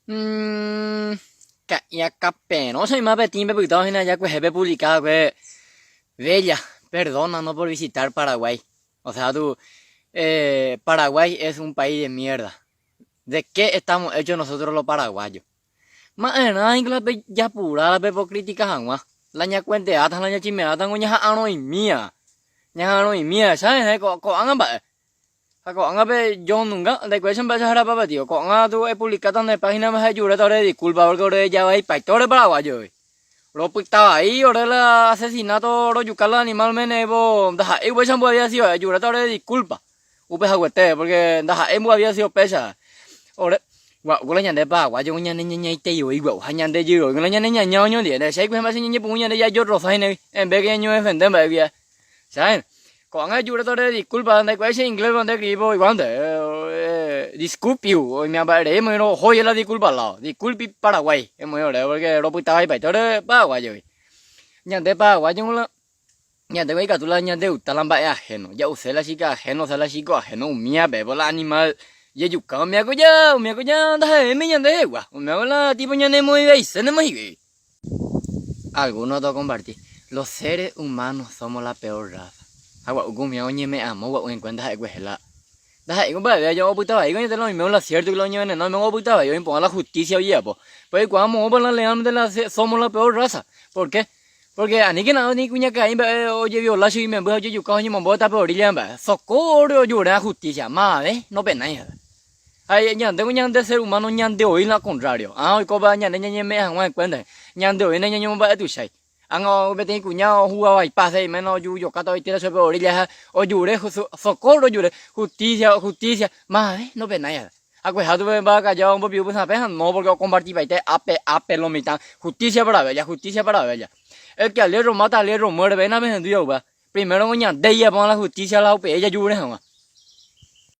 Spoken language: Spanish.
Mm, ya capé, no soy más betín, porque ya que he publicado que Bella, perdona no por visitar Paraguay. O sea, Paraguay es un país de mierda. ¿De qué estamos hechos nosotros los paraguayos? Más nada, incluso ya pura la pepo crítica jamás. La ña cuente atan, la ña chimeata, ña ano y mía. Ña ano y mía, ¿sabes? Ko angan ba. Ko angan be yo nunca, de cuestión va a ser para tío. Ko angan tu he publicado en la página más ayuda, ahora disculpa porque ahora ya va a ir para todo paraguayo. Lo pues estaba ahí, ahora el asesinato, lo yucar el animal menevo, deja, y pues había sido ayuda, ahora disculpa. Upe jagüete, porque deja, había sido pesa. Ahora, guau, la ñande pa, guau, yo ñande ñande te yo, igual, ñande yo, la ñande ñande ñaño, de si hay que más ñande puña de ya yo rosa en vez que yo defender, baby. ¿Saben? Con ayuda ahora disculpa, de cuál es inglés, donde escribo igual de, disculpe, hoy me aparece, me lo joya la disculpa al lado, disculpe Paraguay, es muy hora, porque lo puta ahí para todo Paraguay. Ñande Paraguay, yo la ñande voy a tú la ñande utalan ba ajeno, ya usé la chica ajeno, se la chica ajeno, mía, bebo la animal. Y yo, me hago ya, anda, me ñande, guau, me hago la tipo ñande muy bien, se me muy bien. Algunos dos compartir. Los seres humanos somos la peor raza. Agua, me oye me amo, guau, en cuenta de cuela. Deja, compadre, yo puta, ahí coño te lo mismo, lo cierto que lo ño no me puta, yo impongo la justicia hoy día, pues cuando vamos por la leal de la somos la peor raza. ¿Por qué? Porque a ni que nada ni cuña que ahí oye violación y me voy a yo coño me bota por orilla, socorro, llora justicia, madre, no pena nada. Ay, ñande ñande ser humano ñande hoy la contrario. Ah, hoy coba ñande ñande me han en cuenta. Ñande hoy ñande ñande va tu sai. Ango bete cuñado jugaba y pase y menos yo cato y tira sobre orilla o lloré socorro lloré justicia madre no ven nada. Acuejado va callado un poquito pues no porque compartir paite ape lo mitad justicia para bella. El que al hierro mata al hierro muere ven a ver en Dios va. Primero ñande ya pon la justicia a la ope ella lloré jamás.